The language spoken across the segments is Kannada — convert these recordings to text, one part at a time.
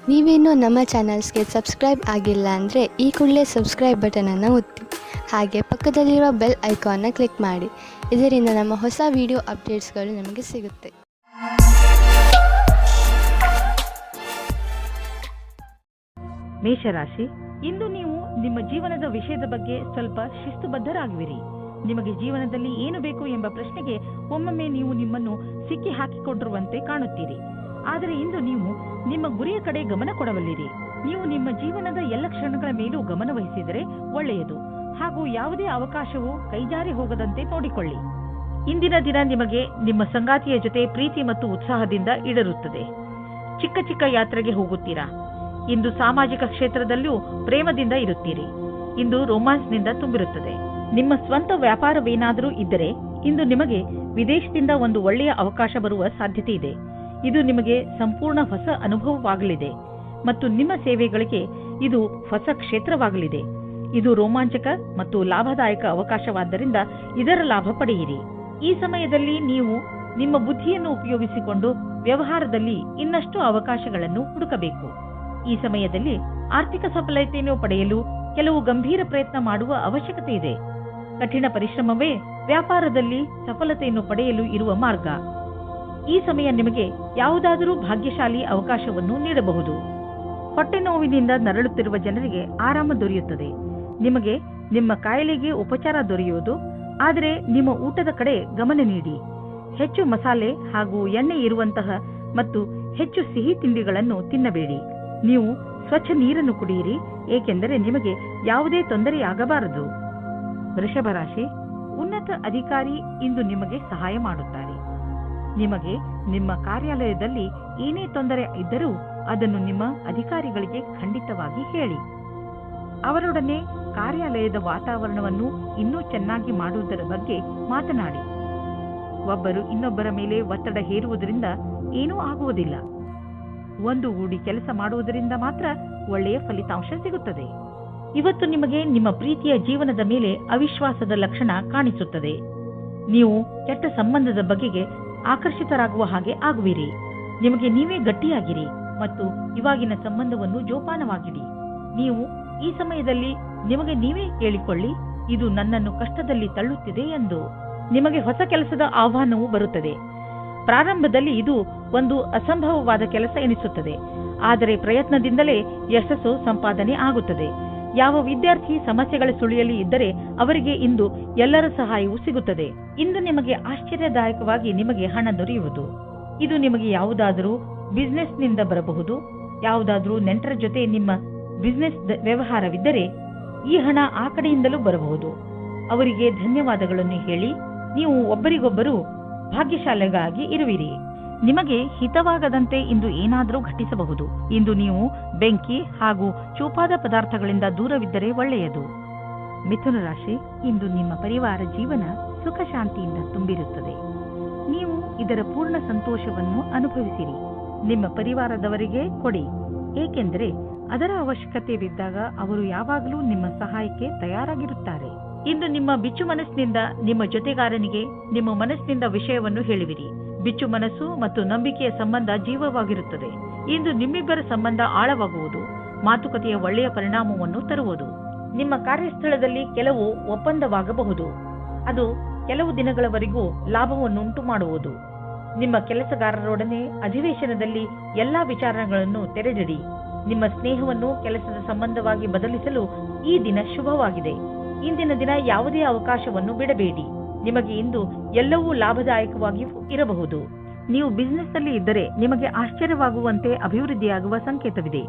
ನೀವೇನೂ ನಮ್ಮ ಚಾನಲ್ಸ್ಗೆ ಸಬ್ಸ್ಕ್ರೈಬ್ ಆಗಿಲ್ಲ ಅಂದರೆ ಈ ಕೂಡಲೇ ಸಬ್ಸ್ಕ್ರೈಬ್ ಬಟನನ್ನು ಒತ್ತಿ, ಹಾಗೆ ಪಕ್ಕದಲ್ಲಿರುವ ಬೆಲ್ ಐಕಾನ್ನ ಕ್ಲಿಕ್ ಮಾಡಿ. ಇದರಿಂದ ನಮ್ಮ ಹೊಸ ವಿಡಿಯೋ ಅಪ್ಡೇಟ್ಸ್ಗಳು ನಿಮಗೆ ಸಿಗುತ್ತೆ. ಮೇಷರಾಶಿ, ಇಂದು ನೀವು ನಿಮ್ಮ ಜೀವನದ ವಿಷಯದ ಬಗ್ಗೆ ಸ್ವಲ್ಪ ಶಿಸ್ತುಬದ್ಧರಾಗುವಿರಿ. ನಿಮಗೆ ಜೀವನದಲ್ಲಿ ಏನು ಬೇಕು ಎಂಬ ಪ್ರಶ್ನೆಗೆ ಒಮ್ಮೊಮ್ಮೆ ನೀವು ನಿಮ್ಮನ್ನು ಸಿಕ್ಕಿ ಹಾಕಿಕೊಂಡಿರುವಂತೆ ಕಾಣುತ್ತೀರಿ. ಆದರೆ ಇಂದು ನೀವು ನಿಮ್ಮ ಗುರಿಯ ಕಡೆ ಗಮನ ಕೊಡಬಲ್ಲಿರಿ. ನೀವು ನಿಮ್ಮ ಜೀವನದ ಎಲ್ಲ ಕ್ಷಣಗಳ ಮೇಲೂ ಗಮನ ವಹಿಸಿದರೆ ಒಳ್ಳೆಯದು. ಹಾಗೂ ಯಾವುದೇ ಅವಕಾಶವೂ ಕೈಜಾರಿ ಹೋಗದಂತೆ ನೋಡಿಕೊಳ್ಳಿ. ಇಂದಿನ ದಿನ ನಿಮಗೆ ನಿಮ್ಮ ಸಂಗಾತಿಯ ಜೊತೆ ಪ್ರೀತಿ ಮತ್ತು ಉತ್ಸಾಹದಿಂದ ಈಡೇರುತ್ತದೆ. ಚಿಕ್ಕ ಚಿಕ್ಕ ಯಾತ್ರೆಗೆ ಹೋಗುತ್ತೀರಾ. ಇಂದು ಸಾಮಾಜಿಕ ಕ್ಷೇತ್ರದಲ್ಲೂ ಪ್ರೇಮದಿಂದ ಇರುತ್ತೀರಿ. ಇಂದು ರೊಮ್ಯಾನ್ಸ್ನಿಂದ ತುಂಬಿರುತ್ತದೆ. ನಿಮ್ಮ ಸ್ವಂತ ವ್ಯಾಪಾರವೇನಾದರೂ ಇದ್ದರೆ ಇಂದು ನಿಮಗೆ ವಿದೇಶದಿಂದ ಒಂದು ಒಳ್ಳೆಯ ಅವಕಾಶ ಬರುವ ಸಾಧ್ಯತೆ ಇದೆ. ಇದು ನಿಮಗೆ ಸಂಪೂರ್ಣ ಹೊಸ ಅನುಭವವಾಗಲಿದೆ ಮತ್ತು ನಿಮ್ಮ ಸೇವೆಗಳಿಗೆ ಇದು ಹೊಸ ಕ್ಷೇತ್ರವಾಗಲಿದೆ. ಇದು ರೋಮಾಂಚಕ ಮತ್ತು ಲಾಭದಾಯಕ ಅವಕಾಶವಾದ್ದರಿಂದ ಇದರ ಲಾಭ ಪಡೆಯಿರಿ. ಈ ಸಮಯದಲ್ಲಿ ನೀವು ನಿಮ್ಮ ಬುದ್ಧಿಯನ್ನು ಉಪಯೋಗಿಸಿಕೊಂಡು ವ್ಯವಹಾರದಲ್ಲಿ ಇನ್ನಷ್ಟು ಅವಕಾಶಗಳನ್ನು ಹುಡುಕಬೇಕು. ಈ ಸಮಯದಲ್ಲಿ ಆರ್ಥಿಕ ಸಫಲತೆಯನ್ನು ಪಡೆಯಲು ಕೆಲವು ಗಂಭೀರ ಪ್ರಯತ್ನ ಮಾಡುವ ಅವಶ್ಯಕತೆ ಇದೆ. ಕಠಿಣ ಪರಿಶ್ರಮವೇ ವ್ಯಾಪಾರದಲ್ಲಿ ಸಫಲತೆಯನ್ನು ಪಡೆಯಲು ಇರುವ ಮಾರ್ಗ. ಈ ಸಮಯ ನಿಮಗೆ ಯಾವುದಾದರೂ ಭಾಗ್ಯಶಾಲಿ ಅವಕಾಶವನ್ನು ನೀಡಬಹುದು. ಹೊಟ್ಟೆ ನೋವಿನಿಂದ ನರಳುತ್ತಿರುವ ಜನರಿಗೆ ಆರಾಮ ದೊರೆಯುತ್ತದೆ. ನಿಮಗೆ ನಿಮ್ಮ ಕಾಯಿಲೆಗೆ ಉಪಚಾರ ದೊರೆಯುವುದು. ಆದರೆ ನಿಮ್ಮ ಊಟದ ಕಡೆ ಗಮನ ನೀಡಿ. ಹೆಚ್ಚು ಮಸಾಲೆ ಹಾಗೂ ಎಣ್ಣೆ ಇರುವಂತಹ ಮತ್ತು ಹೆಚ್ಚು ಸಿಹಿ ತಿಂಡಿಗಳನ್ನು ತಿನ್ನಬೇಡಿ. ನೀವು ಸ್ವಚ್ಛ ನೀರನ್ನು ಕುಡಿಯಿರಿ, ಏಕೆಂದರೆ ನಿಮಗೆ ಯಾವುದೇ ತೊಂದರೆಯಾಗಬಾರದು. ವೃಷಭ ರಾಶಿ, ಉನ್ನತ ಅಧಿಕಾರಿ ಇಂದು ನಿಮಗೆ ಸಹಾಯ ಮಾಡುತ್ತಾರೆ. ನಿಮಗೆ ನಿಮ್ಮ ಕಾರ್ಯಾಲಯದಲ್ಲಿ ಏನೇ ತೊಂದರೆ ಇದ್ದರೂ ಅದನ್ನು ನಿಮ್ಮ ಅಧಿಕಾರಿಗಳಿಗೆ ಖಂಡಿತವಾಗಿ ಹೇಳಿ. ಅವರೊಡನೆ ಕಾರ್ಯಾಲಯದ ವಾತಾವರಣವನ್ನು ಇನ್ನೂ ಚೆನ್ನಾಗಿ ಮಾಡುವುದರ ಬಗ್ಗೆ ಮಾತನಾಡಿ. ಒಬ್ಬರು ಇನ್ನೊಬ್ಬರ ಮೇಲೆ ಒತ್ತಡ ಹೇರುವುದರಿಂದ ಏನೂ ಆಗುವುದಿಲ್ಲ. ಒಂದು ಗೂಡಿ ಕೆಲಸ ಮಾಡುವುದರಿಂದ ಮಾತ್ರ ಒಳ್ಳೆಯ ಫಲಿತಾಂಶ ಸಿಗುತ್ತದೆ. ಇವತ್ತು ನಿಮಗೆ ನಿಮ್ಮ ಪ್ರೀತಿಯ ಜೀವನದ ಮೇಲೆ ಅವಿಶ್ವಾಸದ ಲಕ್ಷಣ ಕಾಣಿಸುತ್ತದೆ. ನೀವು ಕೆಟ್ಟ ಸಂಬಂಧದ ಬಗೆಗೆ ಆಕರ್ಷಿತರಾಗುವ ಹಾಗೆ ಆಗುವಿರಿ. ನಿಮಗೆ ನೀವೇ ಗಟ್ಟಿಯಾಗಿರಿ ಮತ್ತು ಇವಾಗಿನ ಸಂಬಂಧವನ್ನು ಜೋಪಾನವಾಗಿಡಿ. ನೀವು ಈ ಸಮಯದಲ್ಲಿ ನಿಮಗೆ ನೀವೇ ಹೇಳಿಕೊಳ್ಳಿ, ಇದು ನನ್ನನ್ನು ಕಷ್ಟದಲ್ಲಿ ತಳ್ಳುತ್ತಿದೆ ಎಂದು. ನಿಮಗೆ ಹೊಸ ಕೆಲಸದ ಆಹ್ವಾನವೂ ಬರುತ್ತದೆ. ಪ್ರಾರಂಭದಲ್ಲಿ ಇದು ಒಂದು ಅಸಂಭವವಾದ ಕೆಲಸ ಎನಿಸುತ್ತದೆ, ಆದರೆ ಪ್ರಯತ್ನದಿಂದಲೇ ಯಶಸ್ಸು ಸಂಪಾದನೆ ಆಗುತ್ತದೆ. ಯಾವ ವಿದ್ಯಾರ್ಥಿ ಸಮಸ್ಯೆಗಳ ಸುಳಿಯಲ್ಲಿ ಇದ್ದರೆ ಅವರಿಗೆ ಇಂದು ಎಲ್ಲರ ಸಹಾಯವೂ ಸಿಗುತ್ತದೆ. ಇಂದು ನಿಮಗೆ ಆಶ್ಚರ್ಯದಾಯಕವಾಗಿ ನಿಮಗೆ ಹಣ ದೊರೆಯುವುದು. ಇದು ನಿಮಗೆ ಯಾವುದಾದರೂ ಬಿಸಿನೆಸ್ನಿಂದ ಬರಬಹುದು. ಯಾವುದಾದರೂ ನೆಂಟರ ಜೊತೆ ನಿಮ್ಮ ಬಿಸಿನೆಸ್ ವ್ಯವಹಾರವಿದ್ದರೆ ಈ ಹಣ ಆ ಕಡೆಯಿಂದಲೂ ಬರಬಹುದು. ಅವರಿಗೆ ಧನ್ಯವಾದಗಳನ್ನು ಹೇಳಿ ನೀವು ಒಬ್ಬರಿಗೊಬ್ಬರು ಭಾಗ್ಯಶಾಲಿಗಾಗಿ ಇರುವಿರಿ. ನಿಮಗೆ ಹಿತವಾಗದಂತೆ ಇಂದು ಏನಾದರೂ ಘಟಿಸಬಹುದು. ಇಂದು ನೀವು ಬೆಂಕಿ ಹಾಗೂ ಚೂಪಾದ ಪದಾರ್ಥಗಳಿಂದ ದೂರವಿದ್ದರೆ ಒಳ್ಳೆಯದು. ಮಿಥುನ ರಾಶಿ, ಇಂದು ನಿಮ್ಮ ಪರಿವಾರ ಜೀವನ ಸುಖ ಶಾಂತಿಯಿಂದ ತುಂಬಿರುತ್ತದೆ. ನೀವು ಇದರ ಪೂರ್ಣ ಸಂತೋಷವನ್ನು ಅನುಭವಿಸಿರಿ. ನಿಮ್ಮ ಪರಿವಾರದವರಿಗೆ ಕೊಡಿ, ಏಕೆಂದರೆ ಅದರ ಅವಶ್ಯಕತೆ ಬಿದ್ದಾಗ ಅವರು ಯಾವಾಗಲೂ ನಿಮ್ಮ ಸಹಾಯಕ್ಕೆ ತಯಾರಾಗಿರುತ್ತಾರೆ. ಇಂದು ನಿಮ್ಮ ಬಿಚ್ಚು ಮನಸ್ಸಿನಿಂದ ನಿಮ್ಮ ಜೊತೆಗಾರನಿಗೆ ನಿಮ್ಮ ಮನಸ್ಸಿನಿಂದ ವಿಷಯವನ್ನು ಹೇಳುವಿರಿ. ಬಿಚ್ಚು ಮನಸ್ಸು ಮತ್ತು ನಂಬಿಕೆಯ ಸಂಬಂಧ ಜೀವವಾಗಿರುತ್ತದೆ. ಇಂದು ನಿಮ್ಮಿಬ್ಬರ ಸಂಬಂಧ ಆಳವಾಗುವುದು. ಮಾತುಕತೆಯ ಒಳ್ಳೆಯ ಪರಿಣಾಮವನ್ನು ತರುವುದು. ನಿಮ್ಮ ಕಾರ್ಯಸ್ಥಳದಲ್ಲಿ ಕೆಲವು ಒಪ್ಪಂದವಾಗಬಹುದು. ಅದು ಕೆಲವು ದಿನಗಳವರೆಗೂ ಲಾಭವನ್ನುಂಟು ಮಾಡುವುದು. ನಿಮ್ಮ ಕೆಲಸಗಾರರೊಡನೆ ಅಧಿವೇಶನದಲ್ಲಿ ಎಲ್ಲಾ ವಿಚಾರಗಳನ್ನು ತೆರೆದಿಡಿ. ನಿಮ್ಮ ಸ್ನೇಹವನ್ನು ಕೆಲಸದ ಸಂಬಂಧವಾಗಿ ಬದಲಿಸಲು ಈ ದಿನ ಶುಭವಾಗಿದೆ. ಇಂದಿನ ದಿನ ಯಾವುದೇ ಅವಕಾಶವನ್ನು ಬಿಡಬೇಡಿ. ನಿಮಗೆ ಇಂದು ಎಲ್ಲವೂ ಲಾಭದಾಯಕವಾಗಿ ಇರಬಹುದು. ನೀವು ಬಿಸಿನೆಸ್ ನಲ್ಲಿ ಇದ್ದರೆ ನಿಮಗೆ ಆಶ್ಚರ್ಯವಾಗುವಂತೆ ಅಭಿವೃದ್ಧಿಯಾಗುವ ಸಂಕೇತವಿದೆ.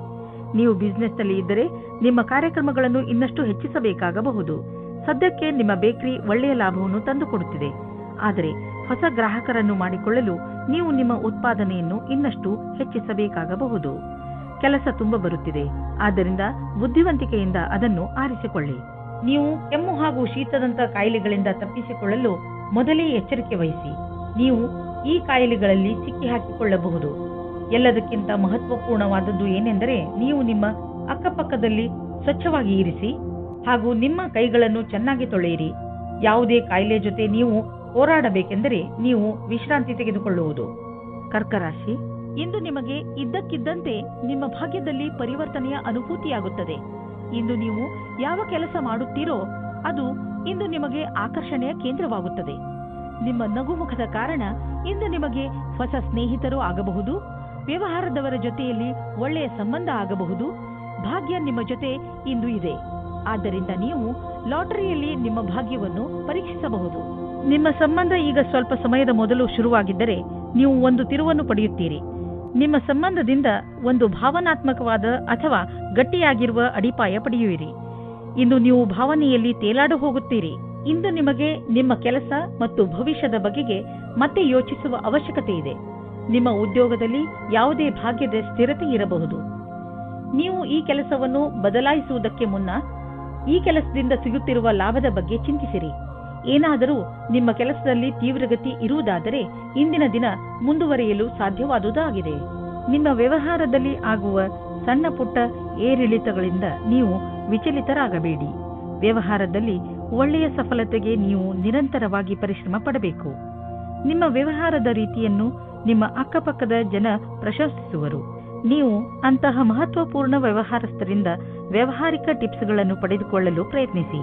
ನೀವು ಬಿಸಿನೆಸ್ ನಲ್ಲಿ ಇದ್ದರೆ ನಿಮ್ಮ ಕಾರ್ಯಕ್ರಮಗಳನ್ನು ಇನ್ನಷ್ಟು ಹೆಚ್ಚಿಸಬೇಕಾಗಬಹುದು. ಸದ್ಯಕ್ಕೆ ನಿಮ್ಮ ಬೇಕರಿ ಒಳ್ಳೆಯ ಲಾಭವನ್ನು ತಂದುಕೊಡುತ್ತಿದೆ. ಆದರೆ ಹೊಸ ಗ್ರಾಹಕರನ್ನು ಮಾಡಿಕೊಳ್ಳಲು ನೀವು ನಿಮ್ಮ ಉತ್ಪಾದನೆಯನ್ನು ಇನ್ನಷ್ಟು ಹೆಚ್ಚಿಸಬೇಕಾಗಬಹುದು. ಕೆಲಸ ತುಂಬ ಬರುತ್ತಿದೆ, ಆದ್ದರಿಂದ ಬುದ್ಧಿವಂತಿಕೆಯಿಂದ ಅದನ್ನು ಆರಿಸಿಕೊಳ್ಳಿ. ನೀವು ಕೆಮ್ಮು ಹಾಗೂ ಶೀತದಂತ ಕಾಯಿಲೆಗಳಿಂದ ತಪ್ಪಿಸಿಕೊಳ್ಳಲು ಮೊದಲೇ ಎಚ್ಚರಿಕೆ ವಹಿಸಿ. ನೀವು ಈ ಕಾಯಿಲೆಗಳಲ್ಲಿ ಸಿಕ್ಕಿ ಹಾಕಿಕೊಳ್ಳಬಹುದು. ಎಲ್ಲದಕ್ಕಿಂತ ಮಹತ್ವಪೂರ್ಣವಾದದ್ದು ಏನೆಂದರೆ ನೀವು ನಿಮ್ಮ ಅಕ್ಕಪಕ್ಕದಲ್ಲಿ ಸ್ವಚ್ಛವಾಗಿ ಇರಿಸಿ ಹಾಗೂ ನಿಮ್ಮ ಕೈಗಳನ್ನು ಚೆನ್ನಾಗಿ ತೊಳೆಯಿರಿ. ಯಾವುದೇ ಕಾಯಿಲೆ ಜೊತೆ ನೀವು ಹೋರಾಡಬೇಕೆಂದರೆ ನೀವು ವಿಶ್ರಾಂತಿ ತೆಗೆದುಕೊಳ್ಳುವುದು. ಕರ್ಕ ರಾಶಿ, ಇಂದು ನಿಮಗೆ ಇದ್ದಕ್ಕಿದ್ದಂತೆ ನಿಮ್ಮ ಭಾಗ್ಯದಲ್ಲಿ ಪರಿವರ್ತನೆಯ ಅನುಭೂತಿಯಾಗುತ್ತದೆ. ಇಂದು ನೀವು ಯಾವ ಕೆಲಸ ಮಾಡುತ್ತೀರೋ ಅದು ಇಂದು ನಿಮಗೆ ಆಕರ್ಷಣೆಯ ಕೇಂದ್ರವಾಗುತ್ತದೆ. ನಿಮ್ಮ ನಗುಮುಖದ ಕಾರಣ ಇಂದು ನಿಮಗೆ ಹೊಸ ಸ್ನೇಹಿತರು ಆಗಬಹುದು, ವ್ಯವಹಾರದವರ ಜೊತೆಯಲ್ಲಿ ಒಳ್ಳೆಯ ಸಂಬಂಧ ಆಗಬಹುದು. ಭಾಗ್ಯ ನಿಮ್ಮ ಜೊತೆ ಇಂದು ಇದೆ. ಆದ್ದರಿಂದ ನೀವು ಲಾಟರಿಯಲ್ಲಿ ನಿಮ್ಮ ಭಾಗ್ಯವನ್ನು ಪರೀಕ್ಷಿಸಬಹುದು. ನಿಮ್ಮ ಸಂಬಂಧ ಈಗ ಸ್ವಲ್ಪ ಸಮಯದ ಮೊದಲು ಶುರುವಾಗಿದ್ದರೆ ನೀವು ಒಂದು ತಿರುವನ್ನು ಪಡೆಯುತ್ತೀರಿ. ನಿಮ್ಮ ಸಂಬಂಧದಿಂದ ಒಂದು ಭಾವನಾತ್ಮಕವಾದ ಅಥವಾ ಗಟ್ಟಿಯಾಗಿರುವ ಅಡಿಪಾಯ ಪಡೆಯುವಿರಿ. ಇಂದು ನೀವು ಭಾವನೆಯಲ್ಲಿ ತೇಲಾಡು ಹೋಗುತ್ತೀರಿ. ಇಂದು ನಿಮಗೆ ನಿಮ್ಮ ಕೆಲಸ ಮತ್ತು ಭವಿಷ್ಯದ ಬಗೆಗೆ ಮತ್ತೆ ಯೋಚಿಸುವ ಅವಶ್ಯಕತೆ ಇದೆ. ನಿಮ್ಮ ಉದ್ಯೋಗದಲ್ಲಿ ಯಾವುದೇ ಭಾಗ್ಯದ ಸ್ಥಿರತೆ ಇರಬಹುದು. ನೀವು ಈ ಕೆಲಸವನ್ನು ಬದಲಾಯಿಸುವುದಕ್ಕೆ ಮುನ್ನ ಈ ಕೆಲಸದಿಂದ ಸಿಗುತ್ತಿರುವ ಲಾಭದ ಬಗ್ಗೆ ಚಿಂತಿಸಿರಿ. ಏನಾದರೂ ನಿಮ್ಮ ಕೆಲಸದಲ್ಲಿ ತೀವ್ರಗತಿ ಇರುವುದಾದರೆ ಇಂದಿನ ದಿನ ಮುಂದುವರಿಯಲು ಸಾಧ್ಯವಾದುದಾಗಿದೆ. ನಿಮ್ಮ ವ್ಯವಹಾರದಲ್ಲಿ ಆಗುವ ಸಣ್ಣ ಪುಟ್ಟ ಏರಿಳಿತಗಳಿಂದ ನೀವು ವಿಚಲಿತರಾಗಬೇಡಿ. ವ್ಯವಹಾರದಲ್ಲಿ ಒಳ್ಳೆಯ ಸಫಲತೆಗೆ ನೀವು ನಿರಂತರವಾಗಿ ಪರಿಶ್ರಮ ಪಡಬೇಕು. ನಿಮ್ಮ ವ್ಯವಹಾರದ ರೀತಿಯನ್ನು ನಿಮ್ಮ ಅಕ್ಕಪಕ್ಕದ ಜನ ಪ್ರಶಂಸಿಸುವರು. ನೀವು ಅಂತಹ ಮಹತ್ವಪೂರ್ಣ ವ್ಯವಹಾರಸ್ಥರಿಂದ ವ್ಯಾವಹಾರಿಕ ಟಿಪ್ಸ್ಗಳನ್ನು ಪಡೆದುಕೊಳ್ಳಲು ಪ್ರಯತ್ನಿಸಿ.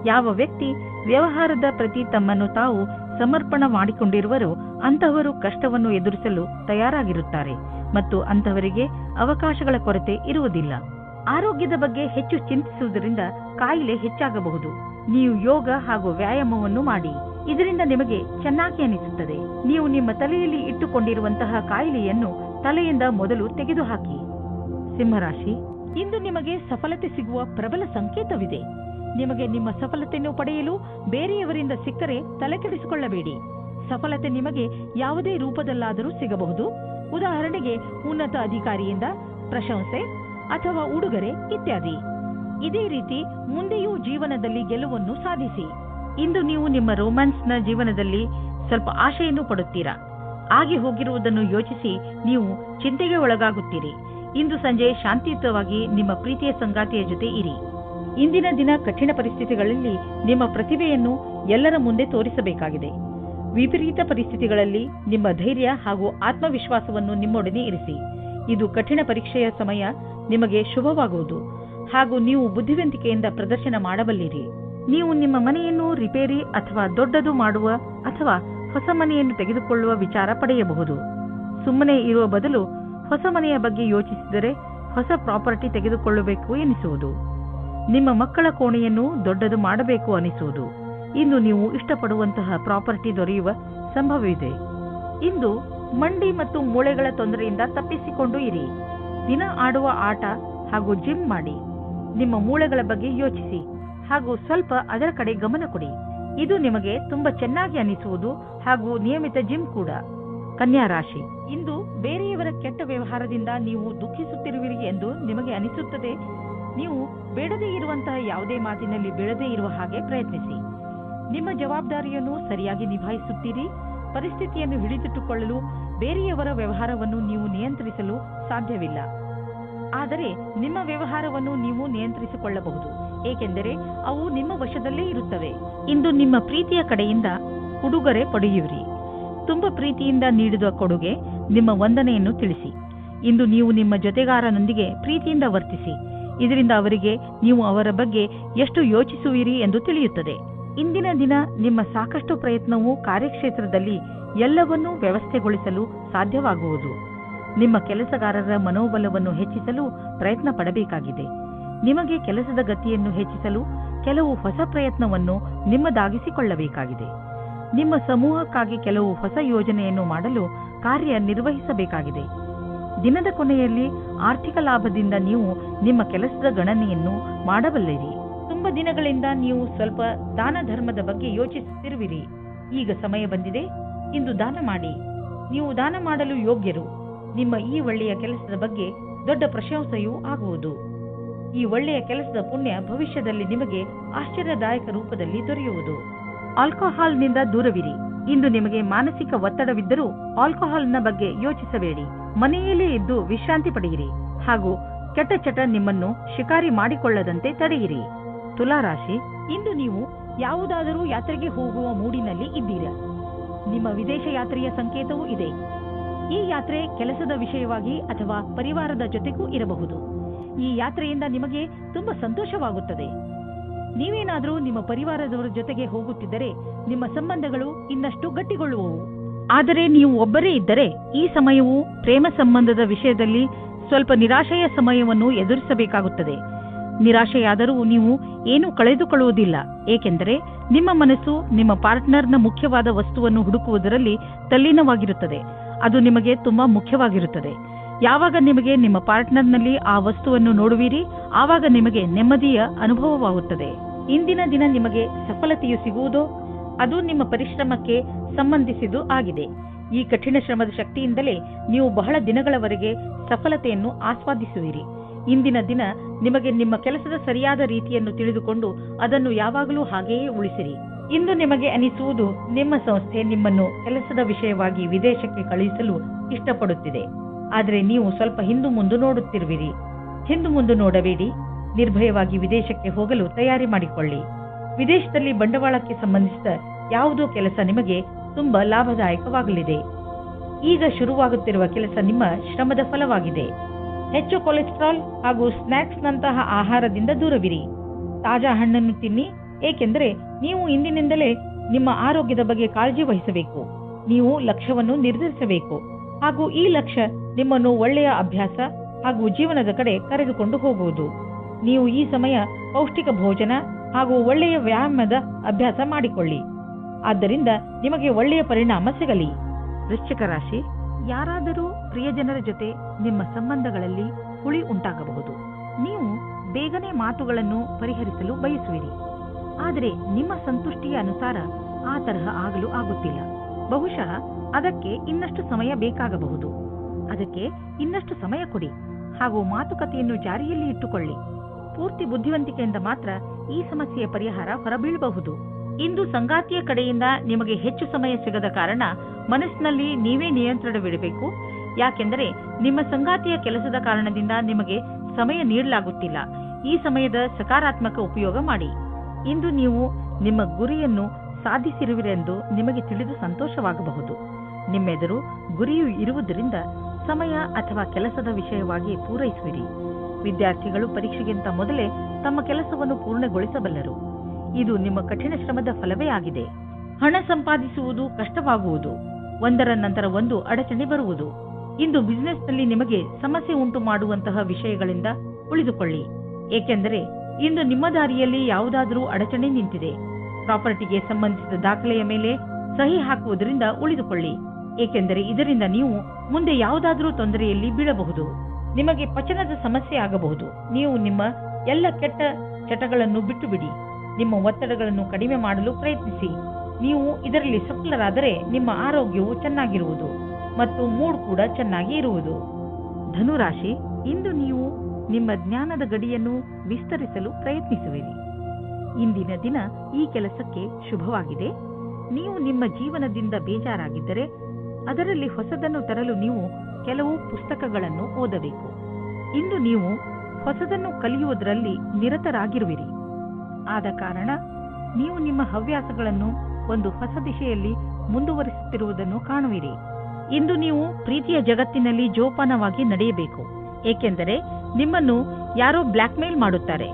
ಯಾವ ವ್ಯಕ್ತಿ ವ್ಯವಹಾರದ ಪ್ರತಿ ತಮ್ಮನ್ನು ತಾವು ಸಮರ್ಪಣ ಮಾಡಿಕೊಂಡಿರುವರೋ ಅಂತಹವರು ಕಷ್ಟವನ್ನು ಎದುರಿಸಲು ತಯಾರಾಗಿರುತ್ತಾರೆ ಮತ್ತು ಅಂತಹವರಿಗೆ ಅವಕಾಶಗಳ ಕೊರತೆ ಇರುವುದಿಲ್ಲ. ಆರೋಗ್ಯದ ಬಗ್ಗೆ ಹೆಚ್ಚು ಚಿಂತಿಸುವುದರಿಂದ ಕಾಯಿಲೆ ಹೆಚ್ಚಾಗಬಹುದು. ನೀವು ಯೋಗ ಹಾಗೂ ವ್ಯಾಯಾಮವನ್ನು ಮಾಡಿ. ಇದರಿಂದ ನಿಮಗೆ ಚೆನ್ನಾಗಿ ಅನಿಸುತ್ತದೆ. ನೀವು ನಿಮ್ಮ ತಲೆಯಲ್ಲಿ ಇಟ್ಟುಕೊಂಡಿರುವಂತಹ ಕಾಯಿಲೆಯನ್ನು ತಲೆಯಿಂದ ಮೊದಲು ತೆಗೆದುಹಾಕಿ. ಸಿಂಹರಾಶಿ, ಇಂದು ನಿಮಗೆ ಸಫಲತೆ ಸಿಗುವ ಪ್ರಬಲ ಸಂಕೇತವಿದೆ. ನಿಮಗೆ ನಿಮ್ಮ ಸಫಲತೆಯನ್ನು ಪಡೆಯಲು ಬೇರೆಯವರಿಂದ ಸಿಕ್ಕರೆ ತಲೆಕೆಡಿಸಿಕೊಳ್ಳಬೇಡಿ. ಸಫಲತೆ ನಿಮಗೆ ಯಾವುದೇ ರೂಪದಲ್ಲಾದರೂ ಸಿಗಬಹುದು. ಉದಾಹರಣೆಗೆ ಉನ್ನತ ಅಧಿಕಾರಿಯಿಂದ ಪ್ರಶಂಸೆ ಅಥವಾ ಉಡುಗೊರೆ ಇತ್ಯಾದಿ. ಇದೇ ರೀತಿ ಮುಂದೆಯೂ ಜೀವನದಲ್ಲಿ ಗೆಲುವನ್ನು ಸಾಧಿಸಿ. ಇಂದು ನೀವು ನಿಮ್ಮ ರೊಮ್ಯಾನ್ಸ್ನ ಜೀವನದಲ್ಲಿ ಸ್ವಲ್ಪ ಆಶೆಯನ್ನು ಪಡುತ್ತೀರಾ. ಆಗಿ ಹೋಗಿರುವುದನ್ನು ಯೋಚಿಸಿ ನೀವು ಚಿಂತೆಗೆ ಒಳಗಾಗುತ್ತೀರಿ. ಇಂದು ಸಂಜೆ ಶಾಂತಿಯುತವಾಗಿ ನಿಮ್ಮ ಪ್ರೀತಿಯ ಸಂಗಾತಿಯ ಜೊತೆ ಇರಿ. ಇಂದಿನ ದಿನ ಕಠಿಣ ಪರಿಸ್ಥಿತಿಗಳಲ್ಲಿ ನಿಮ್ಮ ಪ್ರತಿಭೆಯನ್ನು ಎಲ್ಲರ ಮುಂದೆ ತೋರಿಸಬೇಕಾಗಿದೆ. ವಿಪರೀತ ಪರಿಸ್ಥಿತಿಗಳಲ್ಲಿ ನಿಮ್ಮ ಧೈರ್ಯ ಹಾಗೂ ಆತ್ಮವಿಶ್ವಾಸವನ್ನು ನಿಮ್ಮೊಡನೆ ಇರಿಸಿ. ಇದು ಕಠಿಣ ಪರೀಕ್ಷೆಯ ಸಮಯ ನಿಮಗೆ ಶುಭವಾಗುವುದು ಹಾಗೂ ನೀವು ಬುದ್ಧಿವಂತಿಕೆಯಿಂದ ಪ್ರದರ್ಶನ ಮಾಡಬಲ್ಲಿರಿ. ನೀವು ನಿಮ್ಮ ಮನೆಯನ್ನು ರಿಪೇರಿ ಅಥವಾ ದೊಡ್ಡದು ಮಾಡುವ ಅಥವಾ ಹೊಸ ಮನೆಯನ್ನು ತೆಗೆದುಕೊಳ್ಳುವ ವಿಚಾರ ಪಡೆಯಬಹುದು. ಸುಮ್ಮನೆ ಇರುವ ಬದಲು ಹೊಸ ಮನೆಯ ಬಗ್ಗೆ ಯೋಚಿಸಿದರೆ ಹೊಸ ಪ್ರಾಪರ್ಟಿ ತೆಗೆದುಕೊಳ್ಳಬೇಕು ಎನಿಸುವುದು. ನಿಮ್ಮ ಮಕ್ಕಳ ಕೋಣೆಯನ್ನು ದೊಡ್ಡದು ಮಾಡಬೇಕು ಅನಿಸುವುದು. ಇಂದು ನೀವು ಇಷ್ಟಪಡುವಂತಹ ಪ್ರಾಪರ್ಟಿ ದೊರೆಯುವ ಸಂಭವವಿದೆ. ಇಂದು ಮಂಡಿ ಮತ್ತು ಮೂಳೆಗಳ ತೊಂದರೆಯಿಂದ ತಪ್ಪಿಸಿಕೊಂಡು ಇರಿ. ದಿನ ಆಡುವ ಆಟ ಹಾಗೂ ಜಿಮ್ ಮಾಡಿ. ನಿಮ್ಮ ಮೂಳೆಗಳ ಬಗ್ಗೆ ಯೋಚಿಸಿ ಹಾಗೂ ಸ್ವಲ್ಪ ಅದರ ಕಡೆ ಗಮನ ಕೊಡಿ. ಇದು ನಿಮಗೆ ತುಂಬಾ ಚೆನ್ನಾಗಿ ಅನಿಸುವುದು ಹಾಗೂ ನಿಯಮಿತ ಜಿಮ್ ಕೂಡ. ಕನ್ಯಾ ರಾಶಿ, ಇಂದು ಬೇರೆಯವರ ಕೆಟ್ಟ ವ್ಯವಹಾರದಿಂದ ನೀವು ದುಃಖಿಸುತ್ತಿರುವಿರಿ ಎಂದು ನಿಮಗೆ ಅನಿಸುತ್ತದೆ. ನೀವು ಬೇಡದೇ ಇರುವಂತಹ ಯಾವುದೇ ಮಾತಿನಲ್ಲಿ ಬೀಳದೇ ಇರುವ ಹಾಗೆ ಪ್ರಯತ್ನಿಸಿ. ನಿಮ್ಮ ಜವಾಬ್ದಾರಿಯನ್ನು ಸರಿಯಾಗಿ ನಿಭಾಯಿಸುತ್ತೀರಿ. ಪರಿಸ್ಥಿತಿಯನ್ನು ಹಿಡಿದಿಟ್ಟುಕೊಳ್ಳಲು ಬೇರೆಯವರ ವ್ಯವಹಾರವನ್ನು ನೀವು ನಿಯಂತ್ರಿಸಲು ಸಾಧ್ಯವಿಲ್ಲ. ಆದರೆ ನಿಮ್ಮ ವ್ಯವಹಾರವನ್ನು ನೀವು ನಿಯಂತ್ರಿಸಿಕೊಳ್ಳಬಹುದು, ಏಕೆಂದರೆ ಅವು ನಿಮ್ಮ ವಶದಲ್ಲೇ ಇರುತ್ತವೆ. ಇಂದು ನಿಮ್ಮ ಪ್ರೀತಿಯ ಕಡೆಯಿಂದ ಉಡುಗೊರೆ ಪಡೆಯುವಿರಿ. ತುಂಬಾ ಪ್ರೀತಿಯಿಂದ ನೀಡಿದ ಕೊಡುಗೆ ನಿಮ್ಮ ವಂದನೆಯನ್ನು ತಿಳಿಸಿ. ಇಂದು ನೀವು ನಿಮ್ಮ ಜೊತೆಗಾರನೊಂದಿಗೆ ಪ್ರೀತಿಯಿಂದ ವರ್ತಿಸಿ. ಇದರಿಂದ ಅವರಿಗೆ ನೀವು ಅವರ ಬಗ್ಗೆ ಎಷ್ಟು ಯೋಚಿಸುವಿರಿ ಎಂದು ತಿಳಿಯುತ್ತದೆ. ಇಂದಿನ ದಿನ ನಿಮ್ಮ ಸಾಕಷ್ಟು ಪ್ರಯತ್ನವು ಕಾರ್ಯಕ್ಷೇತ್ರದಲ್ಲಿ ಎಲ್ಲವನ್ನೂ ವ್ಯವಸ್ಥೆಗೊಳಿಸಲು ಸಾಧ್ಯವಾಗುವುದು. ನಿಮ್ಮ ಕೆಲಸಗಾರರ ಮನೋಬಲವನ್ನು ಹೆಚ್ಚಿಸಲು ಪ್ರಯತ್ನ ಪಡಬೇಕಾಗಿದೆ. ನಿಮಗೆ ಕೆಲಸದ ಗತಿಯನ್ನು ಹೆಚ್ಚಿಸಲು ಕೆಲವು ಹೊಸ ಪ್ರಯತ್ನವನ್ನು ನಿಮ್ಮದಾಗಿಸಿಕೊಳ್ಳಬೇಕಾಗಿದೆ. ನಿಮ್ಮ ಸಮೂಹಕ್ಕಾಗಿ ಕೆಲವು ಹೊಸ ಯೋಜನೆಯನ್ನು ಮಾಡಲು ಕಾರ್ಯನಿರ್ವಹಿಸಬೇಕಾಗಿದೆ. ದಿನದ ಕೊನೆಯಲ್ಲಿ ಆರ್ಥಿಕ ಲಾಭದಿಂದ ನೀವು ನಿಮ್ಮ ಕೆಲಸದ ಗಣನೆಯನ್ನು ಮಾಡಬಲ್ಲಿರಿ. ತುಂಬಾ ದಿನಗಳಿಂದ ನೀವು ಸ್ವಲ್ಪ ದಾನ ಧರ್ಮದ ಬಗ್ಗೆ ಯೋಚಿಸುತ್ತಿರುವಿರಿ. ಈಗ ಸಮಯ ಬಂದಿದೆ. ಇಂದು ದಾನ ಮಾಡಿ. ನೀವು ದಾನ ಮಾಡಲು ಯೋಗ್ಯರು. ನಿಮ್ಮ ಈ ಒಳ್ಳೆಯ ಕೆಲಸದ ಬಗ್ಗೆ ದೊಡ್ಡ ಪ್ರಶಂಸೆಯೂ ಆಗುವುದು. ಈ ಒಳ್ಳೆಯ ಕೆಲಸದ ಪುಣ್ಯ ಭವಿಷ್ಯದಲ್ಲಿ ನಿಮಗೆ ಆಶ್ಚರ್ಯದಾಯಕ ರೂಪದಲ್ಲಿ ದೊರೆಯುವುದು. ಆಲ್ಕೋಹಾಲ್ನಿಂದ ದೂರವಿರಿ. ಇಂದು ನಿಮಗೆ ಮಾನಸಿಕ ಒತ್ತಡವಿದ್ದರೂ ಆಲ್ಕೋಹಾಲ್ನ ಬಗ್ಗೆ ಯೋಚಿಸಬೇಡಿ. ಮನೆಯಲ್ಲೇ ಇದ್ದು ವಿಶ್ರಾಂತಿ ಪಡೆಯಿರಿ ಹಾಗೂ ಕೆಟ್ಟ ಚಟ ನಿಮ್ಮನ್ನು ಶಿಕಾರಿ ಮಾಡಿಕೊಳ್ಳದಂತೆ ತಡೆಯಿರಿ. ತುಲಾರಾಶಿ, ಇಂದು ನೀವು ಯಾವುದಾದರೂ ಯಾತ್ರೆಗೆ ಹೋಗುವ ಮೂಡಿನಲ್ಲಿ ಇದ್ದೀರಾ. ನಿಮ್ಮ ವಿದೇಶ ಯಾತ್ರೆಯ ಸಂಕೇತವೂ ಇದೆ. ಈ ಯಾತ್ರೆ ಕೆಲಸದ ವಿಷಯವಾಗಿ ಅಥವಾ ಪರಿವಾರದ ಜೊತೆಗೂ ಇರಬಹುದು. ಈ ಯಾತ್ರೆಯಿಂದ ನಿಮಗೆ ತುಂಬಾ ಸಂತೋಷವಾಗುತ್ತದೆ. ನೀವೇನಾದರೂ ನಿಮ್ಮ ಪರಿವಾರದವರ ಜೊತೆಗೆ ಹೋಗುತ್ತಿದ್ದರೆ ನಿಮ್ಮ ಸಂಬಂಧಗಳು ಇನ್ನಷ್ಟು ಗಟ್ಟಿಗೊಳ್ಳುವವು. ಆದರೆ ನೀವು ಒಬ್ಬರೇ ಇದ್ದರೆ ಈ ಸಮಯವು ಪ್ರೇಮ ಸಂಬಂಧದ ವಿಷಯದಲ್ಲಿ ಸ್ವಲ್ಪ ನಿರಾಶೆಯ ಸಮಯವನ್ನು ಎದುರಿಸಬೇಕಾಗುತ್ತದೆ. ನಿರಾಶೆಯಾದರೂ ನೀವು ಏನೂ ಕಳೆದುಕೊಳ್ಳುವುದಿಲ್ಲ, ಏಕೆಂದರೆ ನಿಮ್ಮ ಮನಸ್ಸು ನಿಮ್ಮ ಪಾರ್ಟ್ನರ್ನ ಮುಖ್ಯವಾದ ವಸ್ತುವನ್ನು ಹುಡುಕುವುದರಲ್ಲಿ ತಲ್ಲೀನವಾಗಿರುತ್ತದೆ. ಅದು ನಿಮಗೆ ತುಂಬಾ ಮುಖ್ಯವಾಗಿರುತ್ತದೆ. ಯಾವಾಗ ನಿಮಗೆ ನಿಮ್ಮ ಪಾರ್ಟ್ನರ್ನಲ್ಲಿ ಆ ವಸ್ತುವನ್ನು ನೋಡುವಿರಿ, ಆವಾಗ ನಿಮಗೆ ನೆಮ್ಮದಿಯ ಅನುಭವವಾಗುತ್ತದೆ. ಇಂದಿನ ದಿನ ನಿಮಗೆ ಸಫಲತೆಯು ಸಿಗುವುದೋ ಅದು ನಿಮ್ಮ ಪರಿಶ್ರಮಕ್ಕೆ ಸಂಬಂಧಿಸಿದ್ದು ಆಗಿದೆ. ಈ ಕಠಿಣ ಶ್ರಮದ ಶಕ್ತಿಯಿಂದಲೇ ನೀವು ಬಹಳ ದಿನಗಳವರೆಗೆ ಸಫಲತೆಯನ್ನು ಆಸ್ವಾದಿಸುವಿರಿ. ಇಂದಿನ ದಿನ ನಿಮಗೆ ನಿಮ್ಮ ಕೆಲಸದ ಸರಿಯಾದ ರೀತಿಯನ್ನು ತಿಳಿದುಕೊಂಡು ಅದನ್ನು ಯಾವಾಗಲೂ ಹಾಗೆಯೇ ಉಳಿಸಿರಿ. ಇಂದು ನಿಮಗೆ ಅನಿಸುವುದು ನಿಮ್ಮ ಸಂಸ್ಥೆ ನಿಮ್ಮನ್ನು ಕೆಲಸದ ವಿಷಯವಾಗಿ ವಿದೇಶಕ್ಕೆ ಕಳುಹಿಸಲು ಇಷ್ಟಪಡುತ್ತಿದೆ. ಆದರೆ ನೀವು ಸ್ವಲ್ಪ ಹಿಂದು ಮುಂದು ನೋಡುತ್ತಿರುವಿರಿ. ಹಿಂದು ಮುಂದು ನೋಡಬೇಡಿ. ನಿರ್ಭಯವಾಗಿ ವಿದೇಶಕ್ಕೆ ಹೋಗಲು ತಯಾರಿ ಮಾಡಿಕೊಳ್ಳಿ. ವಿದೇಶದಲ್ಲಿ ಬಂಡವಾಳಕ್ಕೆ ಸಂಬಂಧಿಸಿದ ಯಾವುದೋ ಕೆಲಸ ನಿಮಗೆ ತುಂಬಾ ಲಾಭದಾಯಕವಾಗಲಿದೆ. ಈಗ ಶುರುವಾಗುತ್ತಿರುವ ಕೆಲಸ ನಿಮ್ಮ ಶ್ರಮದ ಫಲವಾಗಿದೆ. ಹೆಚ್ಚು ಕೊಲೆಸ್ಟ್ರಾಲ್ ಹಾಗೂ ಸ್ನ್ಯಾಕ್ಸ್ನಂತಹ ಆಹಾರದಿಂದ ದೂರವಿರಿ. ತಾಜಾ ಹಣ್ಣನ್ನು ತಿನ್ನಿ, ಏಕೆಂದರೆ ನೀವು ಇಂದಿನಿಂದಲೇ ನಿಮ್ಮ ಆರೋಗ್ಯದ ಬಗ್ಗೆ ಕಾಳಜಿ ವಹಿಸಬೇಕು. ನೀವು ಲಕ್ಷ್ಯವನ್ನು ನಿರ್ಧರಿಸಬೇಕು ಹಾಗೂ ಈ ಲಕ್ಷ್ಯ ನಿಮ್ಮನ್ನು ಒಳ್ಳೆಯ ಅಭ್ಯಾಸ ಹಾಗೂ ಜೀವನದ ಕಡೆ ಕರೆದುಕೊಂಡು ಹೋಗುವುದು. ನೀವು ಈ ಸಮಯ ಪೌಷ್ಟಿಕ ಭೋಜನ ಹಾಗೂ ಒಳ್ಳೆಯ ವ್ಯಾಯಾಮದ ಅಭ್ಯಾಸ ಮಾಡಿಕೊಳ್ಳಿ. ಆದ್ದರಿಂದ ನಿಮಗೆ ಒಳ್ಳೆಯ ಪರಿಣಾಮ ಸಿಗಲಿ. ವೃಶ್ಚಿಕ ರಾಶಿ, ಯಾರಾದರೂ ಪ್ರಿಯಜನರ ಜೊತೆ ನಿಮ್ಮ ಸಂಬಂಧಗಳಲ್ಲಿ ಹುಳಿ ಉಂಟಾಗಬಹುದು. ನೀವು ಬೇಗನೆ ಮಾತುಗಳನ್ನು ಪರಿಹರಿಸಲು ಬಯಸುವಿರಿ, ಆದರೆ ನಿಮ್ಮ ಸಂತುಷ್ಟಿಯ ಅನುಸಾರ ಆ ತರಹ ಆಗಲು ಆಗುತ್ತಿಲ್ಲ. ಬಹುಶಃ ಅದಕ್ಕೆ ಇನ್ನಷ್ಟು ಸಮಯ ಬೇಕಾಗಬಹುದು. ಅದಕ್ಕೆ ಇನ್ನಷ್ಟು ಸಮಯ ಕೊಡಿ ಹಾಗೂ ಮಾತುಕತೆಯನ್ನು ಜಾರಿಯಲ್ಲಿ ಇಟ್ಟುಕೊಳ್ಳಿ. ಪೂರ್ತಿ ಬುದ್ಧಿವಂತಿಕೆಯಿಂದ ಮಾತ್ರ ಈ ಸಮಸ್ಯೆಯ ಪರಿಹಾರ ಹೊರಬೀಳಬಹುದು. ಇಂದು ಸಂಗಾತಿಯ ಕಡೆಯಿಂದ ನಿಮಗೆ ಹೆಚ್ಚು ಸಮಯ ಸಿಗದ ಕಾರಣ ಮನಸ್ಸಿನಲ್ಲಿ ನೀವೇ ನಿಯಂತ್ರಣವಿಡಬೇಕು. ಯಾಕೆಂದರೆ ನಿಮ್ಮ ಸಂಗಾತಿಯ ಕೆಲಸದ ಕಾರಣದಿಂದ ನಿಮಗೆ ಸಮಯ ನೀಡಲಾಗುತ್ತಿಲ್ಲ. ಈ ಸಮಯದ ಸಕಾರಾತ್ಮಕ ಉಪಯೋಗ ಮಾಡಿ. ಇಂದು ನೀವು ನಿಮ್ಮ ಗುರಿಯನ್ನು ಸಾಧಿಸಿರುವಿರೆಂದು ನಿಮಗೆ ತಿಳಿದು ಸಂತೋಷವಾಗಬಹುದು. ನಿಮ್ಮೆದುರು ಗುರಿಯು ಇರುವುದರಿಂದ ಸಮಯ ಅಥವಾ ಕೆಲಸದ ವಿಷಯವಾಗಿ ಪೂರೈಸುವಿರಿ. ವಿದ್ಯಾರ್ಥಿಗಳು ಪರೀಕ್ಷೆಗಿಂತ ಮೊದಲೇ ತಮ್ಮ ಕೆಲಸವನ್ನು ಪೂರ್ಣಗೊಳಿಸಬಲ್ಲರು. ಇದು ನಿಮ್ಮ ಕಠಿಣ ಶ್ರಮದ ಫಲವೇ ಆಗಿದೆ. ಹಣ ಸಂಪಾದಿಸುವುದು ಕಷ್ಟವಾಗುವುದು, ಒಂದರ ನಂತರ ಒಂದು ಅಡಚಣೆ ಬರುವುದು. ಇಂದು ಬಿಸಿನೆಸ್ನಲ್ಲಿ ನಿಮಗೆ ಸಮಸ್ಯೆ ಉಂಟು ಮಾಡುವಂತಹ ವಿಷಯಗಳಿಂದ ಉಳಿದುಕೊಳ್ಳಿ, ಏಕೆಂದರೆ ಇಂದು ನಿಮ್ಮ ದಾರಿಯಲ್ಲಿ ಯಾವುದಾದರೂ ಅಡಚಣೆ ನಿಂತಿದೆ. ಪ್ರಾಪರ್ಟಿಗೆ ಸಂಬಂಧಿಸಿದ ದಾಖಲೆಯ ಮೇಲೆ ಸಹಿ ಹಾಕುವುದರಿಂದ ಉಳಿದುಕೊಳ್ಳಿ, ಏಕೆಂದರೆ ಇದರಿಂದ ನೀವು ಮುಂದೆ ಯಾವುದಾದರೂ ತೊಂದರೆಯಲ್ಲಿ ಬೀಳಬಹುದು. ನಿಮಗೆ ಪಚನದ ಸಮಸ್ಯೆ ಆಗಬಹುದು. ನೀವು ನಿಮ್ಮ ಎಲ್ಲ ಕೆಟ್ಟ ಚಟಗಳನ್ನು ಬಿಟ್ಟು ಬಿಡಿ. ನಿಮ್ಮ ಒತ್ತಡಗಳನ್ನು ಕಡಿಮೆ ಮಾಡಲು ಪ್ರಯತ್ನಿಸಿ. ನೀವು ಇದರಲ್ಲಿ ಸಫಲರಾದರೆ ನಿಮ್ಮ ಆರೋಗ್ಯವು ಚೆನ್ನಾಗಿರುವುದು ಮತ್ತು ಮೂಡ್ ಕೂಡ ಚೆನ್ನಾಗಿ ಇರುವುದು. ಧನುರಾಶಿ, ಇಂದು ನೀವು ನಿಮ್ಮ ಜ್ಞಾನದ ಗಡಿಯನ್ನು ವಿಸ್ತರಿಸಲು ಪ್ರಯತ್ನಿಸುವಿರಿ. ಇಂದಿನ ದಿನ ಈ ಕೆಲಸಕ್ಕೆ ಶುಭವಾಗಿದೆ. ನೀವು ನಿಮ್ಮ ಜೀವನದಿಂದ ಬೇಜಾರಾಗಿದ್ದರೆ ಅದರಲ್ಲಿ ಹೊಸದನ್ನು ತರಲು ನೀವು ಕೆಲವು ಪುಸ್ತಕಗಳನ್ನು ಓದಬೇಕು. ಇಂದು ನೀವು ಹೊಸದನ್ನು ಕಲಿಯುವುದರಲ್ಲಿ ನಿರತರಾಗಿರುವಿರಿ. ಆದ ಕಾರಣ ನೀವು ನಿಮ್ಮ ಹವ್ಯಾಸಗಳನ್ನು ಒಂದು ಹೊಸ ದಿಶೆಯಲ್ಲಿ ಮುಂದುವರಿಸುತ್ತಿರುವುದನ್ನು ಕಾಣುವಿರಿ. ಇಂದು ನೀವು ಪ್ರೀತಿಯ ಜಗತ್ತಿನಲ್ಲಿ ಜೋಪಾನವಾಗಿ ನಡೆಯಬೇಕು, ಏಕೆಂದರೆ ನಿಮ್ಮನ್ನು ಯಾರೋ ಬ್ಲ್ಯಾಕ್ ಮೇಲ್ ಮಾಡುತ್ತಾರೆ.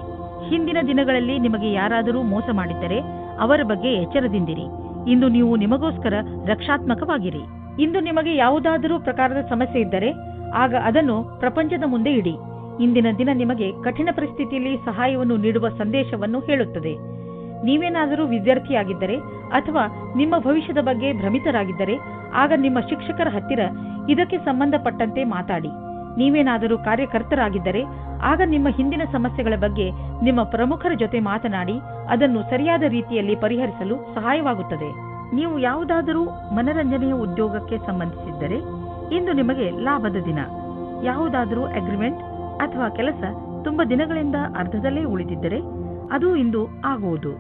ಹಿಂದಿನ ದಿನಗಳಲ್ಲಿ ನಿಮಗೆ ಯಾರಾದರೂ ಮೋಸ ಮಾಡಿದ್ದರೆ ಅವರ ಬಗ್ಗೆ ಎಚ್ಚರದಿಂದಿರಿ. ಇಂದು ನೀವು ನಿಮಗೋಸ್ಕರ ರಕ್ಷಾತ್ಮಕವಾಗಿರಿ. ಇಂದು ನಿಮಗೆ ಯಾವುದಾದರೂ ಪ್ರಕಾರದ ಸಮಸ್ಯೆ ಇದ್ದರೆ ಆಗ ಅದನ್ನು ಪ್ರಪಂಚದ ಮುಂದೆ ಇಡಿ. ಇಂದಿನ ದಿನ ನಿಮಗೆ ಕಠಿಣ ಪರಿಸ್ಥಿತಿಯಲ್ಲಿ ಸಹಾಯವನ್ನು ನೀಡುವ ಸಂದೇಶವನ್ನು ಹೇಳುತ್ತದೆ. ನೀವೇನಾದರೂ ವಿದ್ಯಾರ್ಥಿಯಾಗಿದ್ದರೆ ಅಥವಾ ನಿಮ್ಮ ಭವಿಷ್ಯದ ಬಗ್ಗೆ ಭ್ರಮಿತರಾಗಿದ್ದರೆ ಆಗ ನಿಮ್ಮ ಶಿಕ್ಷಕರ ಹತ್ತಿರ ಇದಕ್ಕೆ ಸಂಬಂಧಪಟ್ಟಂತೆ ಮಾತಾಡಿ. ನೀವೇನಾದರೂ ಕಾರ್ಯಕರ್ತರಾಗಿದ್ದರೆ ಆಗ ನಿಮ್ಮ ಹಿಂದಿನ ಸಮಸ್ಯೆಗಳ ಬಗ್ಗೆ ನಿಮ್ಮ ಪ್ರಮುಖರ ಜೊತೆ ಮಾತನಾಡಿ ಅದನ್ನು ಸರಿಯಾದ ರೀತಿಯಲ್ಲಿ ಪರಿಹರಿಸಲು ಸಹಾಯವಾಗುತ್ತದೆ. ನೀವು ಯಾವುದಾದರೂ ಮನರಂಜನೆಯ ಉದ್ಯೋಗಕ್ಕೆ ಸಂಬಂಧಿಸಿದ್ದರೆ ಇಂದು ನಿಮಗೆ ಲಾಭದ ದಿನ. ಯಾವುದಾದರೂ ಅಗ್ರಿಮೆಂಟ್ ಅಥವಾ ಕೆಲಸ ತುಂಬಾ ದಿನಗಳಿಂದ ಅರ್ಧದಲ್ಲೇ ಉಳಿದಿದ್ದರೆ ಅದು ಇಂದು ಆಗುವುದು.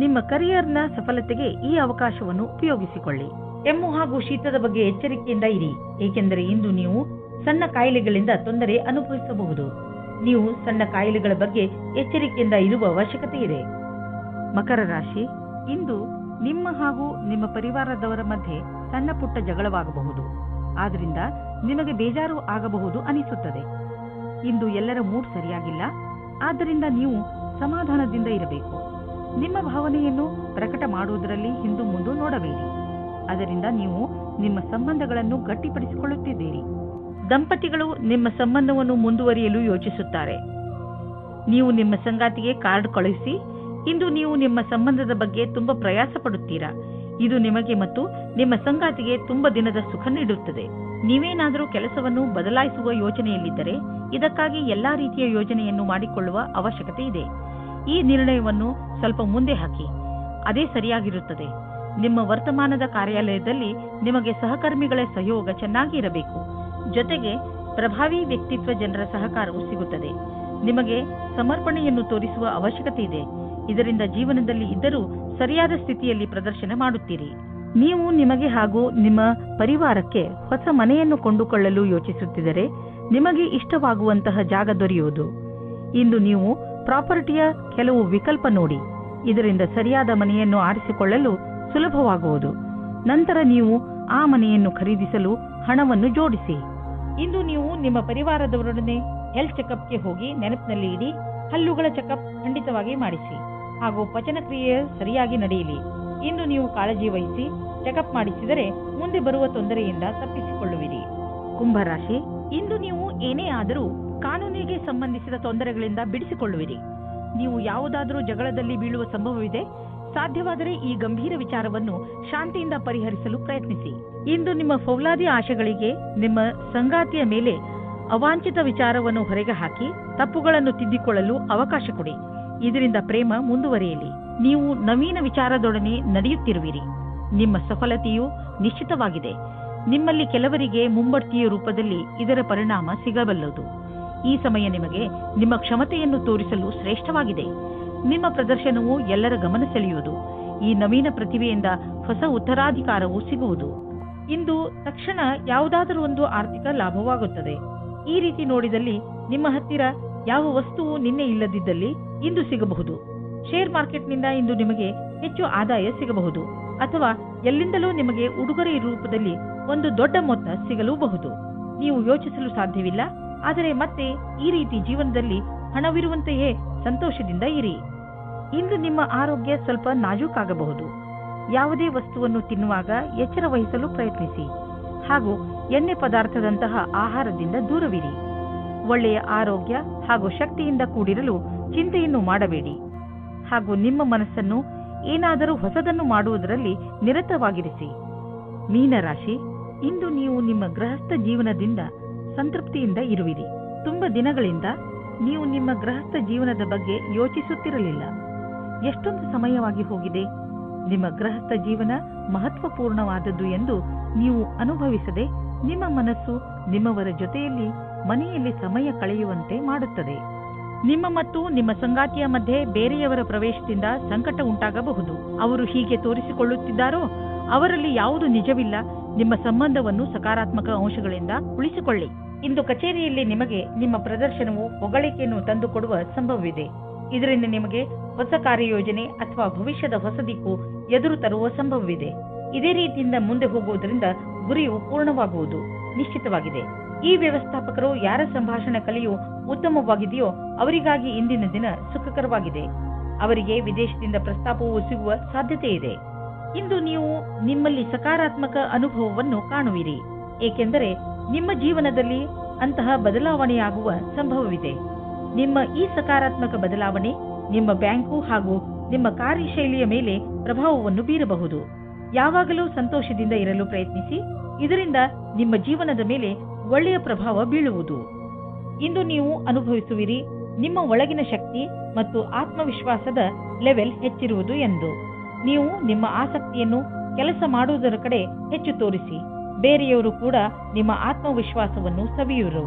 ನಿಮ್ಮ ಕರಿಯರ್ನ ಸಫಲತೆಗೆ ಈ ಅವಕಾಶವನ್ನು ಉಪಯೋಗಿಸಿಕೊಳ್ಳಿ. ಕೆಮ್ಮು ಹಾಗೂ ಶೀತದ ಬಗ್ಗೆ ಎಚ್ಚರಿಕೆಯಿಂದ ಇರಿ, ಏಕೆಂದರೆ ಇಂದು ನೀವು ಸಣ್ಣ ಕಾಯಿಲೆಗಳಿಂದ ತೊಂದರೆ ಅನುಭವಿಸಬಹುದು. ನೀವು ಸಣ್ಣ ಕಾಯಿಲೆಗಳ ಬಗ್ಗೆ ಎಚ್ಚರಿಕೆಯಿಂದ ಇರುವ ಅವಶ್ಯಕತೆ ಇದೆ. ಮಕರ ರಾಶಿ, ಇಂದು ನಿಮ್ಮ ಹಾಗೂ ನಿಮ್ಮ ಪರಿವಾರದವರ ಮಧ್ಯೆ ಸಣ್ಣ ಪುಟ್ಟ ಜಗಳವಾಗಬಹುದು. ಆದ್ರಿಂದ ನಿಮಗೆ ಬೇಜಾರು ಆಗಬಹುದು ಅನಿಸುತ್ತದೆ. ಇಂದು ಎಲ್ಲರ ಮೂಡ್ ಸರಿಯಾಗಿಲ್ಲ, ಆದ್ದರಿಂದ ನೀವು ಸಮಾಧಾನದಿಂದ ಇರಬೇಕು. ನಿಮ್ಮ ಭಾವನೆಯನ್ನು ಪ್ರಕಟ ಮಾಡುವುದರಲ್ಲಿ ಹಿಂದು ಮುಂದು ನೋಡಬೇಡಿ. ಅದರಿಂದ ನೀವು ನಿಮ್ಮ ಸಂಬಂಧಗಳನ್ನು ಗಟ್ಟಿಪಡಿಸಿಕೊಳ್ಳುತ್ತಿದ್ದೀರಿ. ದಂಪತಿಗಳು ನಿಮ್ಮ ಸಂಬಂಧವನ್ನು ಮುಂದುವರಿಯಲು ಯೋಚಿಸುತ್ತಾರೆ. ನೀವು ನಿಮ್ಮ ಸಂಗಾತಿಗೆ ಕಾರ್ಡ್ ಕಳುಹಿಸಿ, ಇಂದು ನೀವು ನಿಮ್ಮ ಸಂಬಂಧದ ಬಗ್ಗೆ ತುಂಬಾ ಪ್ರಯಾಸ ಪಡುತ್ತೀರಾ. ಇದು ನಿಮಗೆ ಮತ್ತು ನಿಮ್ಮ ಸಂಗಾತಿಗೆ ತುಂಬಾ ದಿನದ ಸುಖ ನೀಡುತ್ತದೆ. ನೀವೇನಾದರೂ ಕೆಲಸವನ್ನು ಬದಲಾಯಿಸುವ ಯೋಚನೆಯಲ್ಲಿದ್ದರೆ ಇದಕ್ಕಾಗಿ ಎಲ್ಲಾ ರೀತಿಯ ಯೋಜನೆಯನ್ನು ಮಾಡಿಕೊಳ್ಳುವ ಅವಶ್ಯಕತೆ ಇದೆ. ಈ ನಿರ್ಣಯವನ್ನು ಸ್ವಲ್ಪ ಮುಂದೆ ಹಾಕಿ, ಅದೇ ಸರಿಯಾಗಿರುತ್ತದೆ. ನಿಮ್ಮ ವರ್ತಮಾನದ ಕಾರ್ಯಾಲಯದಲ್ಲಿ ನಿಮಗೆ ಸಹಕರ್ಮಿಗಳ ಸಹಯೋಗ ಚೆನ್ನಾಗಿ ಇರಬೇಕು. ಜೊತೆಗೆ ಪ್ರಭಾವಿ ವ್ಯಕ್ತಿತ್ವ ಜನರ ಸಹಕಾರವೂ ಸಿಗುತ್ತದೆ. ನಿಮಗೆ ಸಮರ್ಪಣೆಯನ್ನು ತೋರಿಸುವ ಅವಶ್ಯಕತೆ ಇದೆ. ಇದರಿಂದ ಜೀವನದಲ್ಲಿ ಇದ್ದರೂ ಸರಿಯಾದ ಸ್ಥಿತಿಯಲ್ಲಿ ಪ್ರದರ್ಶನ ಮಾಡುತ್ತೀರಿ. ನೀವು ನಿಮಗೆ ಹಾಗೂ ನಿಮ್ಮ ಪರಿವಾರಕ್ಕೆ ಹೊಸ ಮನೆಯನ್ನು ಕೊಂಡುಕೊಳ್ಳಲು ಯೋಚಿಸುತ್ತಿದ್ದರೆ ನಿಮಗೆ ಇಷ್ಟವಾಗುವಂತಹ ಜಾಗ ದೊರೆಯುವುದು. ಇಂದು ನೀವು ಪ್ರಾಪರ್ಟಿಯ ಕೆಲವು ವಿಕಲ್ಪ ನೋಡಿ. ಇದರಿಂದ ಸರಿಯಾದ ಮನೆಯನ್ನು ಆರಿಸಿಕೊಳ್ಳಲು ಸುಲಭವಾಗುವುದು. ನಂತರ ನೀವು ಆ ಮನೆಯನ್ನು ಖರೀದಿಸಲು ಹಣವನ್ನು ಜೋಡಿಸಿ. ಇಂದು ನೀವು ನಿಮ್ಮ ಪರಿವಾರದವರೊಡನೆ ಹೆಲ್ತ್ ಚೆಕಪ್ಗೆ ಹೋಗಿ ನೆನಪಿನಲ್ಲಿ ಇಡಿ. ಹಲ್ಲುಗಳ ಚೆಕಪ್ ಖಂಡಿತವಾಗಿ ಮಾಡಿಸಿ ಹಾಗೂ ಪಚನ ಕ್ರಿಯೆ ಸರಿಯಾಗಿ ನಡೆಯಲಿ. ಇಂದು ನೀವು ಕಾಳಜಿ ವಹಿಸಿ ಚೆಕಪ್ ಮಾಡಿಸಿದರೆ ಮುಂದೆ ಬರುವ ತೊಂದರೆಯಿಂದ ತಪ್ಪಿಸಿಕೊಳ್ಳುವಿರಿ. ಕುಂಭರಾಶಿ, ಇಂದು ನೀವು ಏನೇ ಆದರೂ ಕಾನೂನಿಗೆ ಸಂಬಂಧಿಸಿದ ತೊಂದರೆಗಳಿಂದ ಬಿಡಿಸಿಕೊಳ್ಳುವಿರಿ. ನೀವು ಯಾವುದಾದರೂ ಜಗಳದಲ್ಲಿ ಬೀಳುವ ಸಂಭವವಿದೆ. ಸಾಧ್ಯವಾದರೆ ಈ ಗಂಭೀರ ವಿಚಾರವನ್ನು ಶಾಂತಿಯಿಂದ ಪರಿಹರಿಸಲು ಪ್ರಯತ್ನಿಸಿ. ಇಂದು ನಿಮ್ಮ ಫೌಲಾದಿ ಆಶೆಗಳಿಗೆ ನಿಮ್ಮ ಸಂಗಾತಿಯ ಮೇಲೆ ಅವಾಂಛಿತ ವಿಚಾರವನ್ನು ಹೊರಗೆ ಹಾಕಿ ತಪ್ಪುಗಳನ್ನು ತಿದ್ದಿಕೊಳ್ಳಲು ಅವಕಾಶ ಕೊಡಿ. ಇದರಿಂದ ಪ್ರೇಮ ಮುಂದುವರಿಯಲಿ. ನೀವು ನವೀನ ವಿಚಾರದೊಡನೆ ನಡೆಯುತ್ತಿರುವಿರಿ. ನಿಮ್ಮ ಸಫಲತೆಯು ನಿಶ್ಚಿತವಾಗಿದೆ. ನಿಮ್ಮಲ್ಲಿ ಕೆಲವರಿಗೆ ಮುಂಬಡ್ತಿಯ ರೂಪದಲ್ಲಿ ಇದರ ಪರಿಣಾಮ ಸಿಗಬಲ್ಲದು. ಈ ಸಮಯ ನಿಮಗೆ ನಿಮ್ಮ ಕ್ಷಮತೆಯನ್ನು ತೋರಿಸಲು ಶ್ರೇಷ್ಠವಾಗಿದೆ. ನಿಮ್ಮ ಪ್ರದರ್ಶನವು ಎಲ್ಲರ ಗಮನ ಸೆಳೆಯುವುದು. ಈ ನವೀನ ಪ್ರತಿಭೆಯಿಂದ ಹೊಸ ಉತ್ತರಾಧಿಕಾರವೂ ಸಿಗುವುದು. ಇಂದು ತಕ್ಷಣ ಯಾವುದಾದರೂ ಒಂದು ಆರ್ಥಿಕ ಲಾಭವಾಗುತ್ತದೆ. ಈ ರೀತಿ ನೋಡಿದಲ್ಲಿ ನಿಮ್ಮ ಹತ್ತಿರ ಯಾವ ವಸ್ತುವು ನಿನ್ನೆ ಇಲ್ಲದಿದ್ದಲ್ಲಿ ಇಂದು ಸಿಗಬಹುದು. ಶೇರ್ ಮಾರ್ಕೆಟ್ನಿಂದ ಇಂದು ನಿಮಗೆ ಹೆಚ್ಚು ಆದಾಯ ಸಿಗಬಹುದು, ಅಥವಾ ಎಲ್ಲಿಂದಲೂ ನಿಮಗೆ ಉಡುಗೊರೆ ರೂಪದಲ್ಲಿ ಒಂದು ದೊಡ್ಡ ಮೊತ್ತ ಸಿಗಲೂಬಹುದು. ನೀವು ಯೋಚಿಸಲು ಸಾಧ್ಯವಿಲ್ಲ, ಆದರೆ ಮತ್ತೆ ಈ ರೀತಿ ಜೀವನದಲ್ಲಿ ಹಣವಿರುವಂತೆಯೇ ಸಂತೋಷದಿಂದ ಇರಿ. ಇಂದು ನಿಮ್ಮ ಆರೋಗ್ಯ ಸ್ವಲ್ಪ ನಾಜೂಕಾಗಬಹುದು. ಯಾವುದೇ ವಸ್ತುವನ್ನು ತಿನ್ನುವಾಗ ಎಚ್ಚರ ವಹಿಸಲು ಪ್ರಯತ್ನಿಸಿ ಹಾಗೂ ಎಣ್ಣೆ ಪದಾರ್ಥದಂತಹ ಆಹಾರದಿಂದ ದೂರವಿರಿ. ಒಳ್ಳೆಯ ಆರೋಗ್ಯ ಹಾಗೂ ಶಕ್ತಿಯಿಂದ ಕೂಡಿರಲು ಚಿಂತೆಯನ್ನು ಮಾಡಬೇಡಿ ಹಾಗೂ ನಿಮ್ಮ ಮನಸ್ಸನ್ನು ಏನಾದರೂ ಹೊಸದನ್ನು ಮಾಡುವುದರಲ್ಲಿ ನಿರತವಾಗಿರಿಸಿ. ಮೀನರಾಶಿ, ಇಂದು ನೀವು ನಿಮ್ಮ ಗೃಹಸ್ಥ ಜೀವನದಿಂದ ಸಂತೃಪ್ತಿಯಿಂದ ಇರುವಿರಿ. ತುಂಬ ದಿನಗಳಿಂದ ನೀವು ನಿಮ್ಮ ಗೃಹಸ್ಥ ಜೀವನದ ಬಗ್ಗೆ ಯೋಚಿಸುತ್ತಿರಲಿಲ್ಲ. ಎಷ್ಟೊಂದು ಸಮಯವಾಗಿ ಹೋಗಿದೆ. ನಿಮ್ಮ ಗೃಹಸ್ಥ ಜೀವನ ಮಹತ್ವಪೂರ್ಣವಾದದ್ದು ಎಂದು ನೀವು ಅನುಭವಿಸದೆ ನಿಮ್ಮ ಮನಸ್ಸು ನಿಮ್ಮವರ ಜೊತೆಯಲ್ಲಿ ಮನೆಯಲ್ಲಿ ಸಮಯ ಕಳೆಯುವಂತೆ ಮಾಡುತ್ತದೆ. ನಿಮ್ಮ ಮತ್ತು ನಿಮ್ಮ ಸಂಗಾತಿಯ ಮಧ್ಯೆ ಬೇರೆಯವರ ಪ್ರವೇಶದಿಂದ ಸಂಕಟ ಉಂಟಾಗಬಹುದು. ಅವರು ಹೀಗೆ ತೋರಿಸಿಕೊಳ್ಳುತ್ತಿದ್ದಾರೋ ಅವರಲ್ಲಿ ಯಾವುದು ನಿಜವಿಲ್ಲ. ನಿಮ್ಮ ಸಂಬಂಧವನ್ನು ಸಕಾರಾತ್ಮಕ ಅಂಶಗಳಿಂದ ಉಳಿಸಿಕೊಳ್ಳಿ. ಇಂದು ಕಚೇರಿಯಲ್ಲಿ ನಿಮಗೆ ನಿಮ್ಮ ಪ್ರದರ್ಶನವು ಹೊಗಳಿಕೆಯನ್ನು ತಂದುಕೊಡುವ ಸಂಭವವಿದೆ. ಇದರಿಂದ ನಿಮಗೆ ಹೊಸ ಕಾರ್ಯಯೋಜನೆ ಅಥವಾ ಭವಿಷ್ಯದ ಹೊಸ ದಿಕ್ಕು ಎದುರು ತರುವ ಸಂಭವವಿದೆ. ಇದೇ ರೀತಿಯಿಂದ ಮುಂದೆ ಹೋಗುವುದರಿಂದ ಗುರಿಯು ಪೂರ್ಣವಾಗುವುದು ನಿಶ್ಚಿತವಾಗಿದೆ. ಈ ವ್ಯವಸ್ಥಾಪಕರು ಯಾರ ಸಂಭಾಷಣೆ ಕಲೆಯು ಉತ್ತಮವಾಗಿದೆಯೋ ಅವರಿಗಾಗಿ ಇಂದಿನ ದಿನ ಸುಖಕರವಾಗಿದೆ. ಅವರಿಗೆ ವಿದೇಶದಿಂದ ಪ್ರಸ್ತಾಪವು ಸಿಗುವ ಸಾಧ್ಯತೆ ಇದೆ. ಇಂದು ನೀವು ನಿಮ್ಮಲ್ಲಿ ಸಕಾರಾತ್ಮಕ ಅನುಭವವನ್ನು ಕಾಣುವಿರಿ, ಏಕೆಂದರೆ ನಿಮ್ಮ ಜೀವನದಲ್ಲಿ ಅಂತಹ ಬದಲಾವಣೆಯಾಗುವ ಸಂಭವವಿದೆ. ನಿಮ್ಮ ಈ ಸಕಾರಾತ್ಮಕ ಬದಲಾವಣೆ ನಿಮ್ಮ ಬ್ಯಾಂಕು ಹಾಗೂ ನಿಮ್ಮ ಕಾರ್ಯಶೈಲಿಯ ಮೇಲೆ ಪ್ರಭಾವವನ್ನು ಬೀರಬಹುದು. ಯಾವಾಗಲೂ ಸಂತೋಷದಿಂದ ಇರಲು ಪ್ರಯತ್ನಿಸಿ. ಇದರಿಂದ ನಿಮ್ಮ ಜೀವನದ ಮೇಲೆ ಒಳ್ಳೆಯ ಪ್ರಭಾವ ಬೀಳುವುದು. ಇಂದು ನೀವು ಅನುಭವಿಸುವಿರಿ ನಿಮ್ಮ ಒಳಗಿನ ಶಕ್ತಿ ಮತ್ತು ಆತ್ಮವಿಶ್ವಾಸದ ಲೆವೆಲ್ ಹೆಚ್ಚಿರುವುದು ಎಂದು. ನೀವು ನಿಮ್ಮ ಆಸಕ್ತಿಯನ್ನು ಕೆಲಸ ಮಾಡುವುದರ ಕಡೆ ಹೆಚ್ಚು ತೋರಿಸಿ. ಬೇರೆಯವರು ಕೂಡ ನಿಮ್ಮ ಆತ್ಮವಿಶ್ವಾಸವನ್ನು ಸವಿಯುವರು.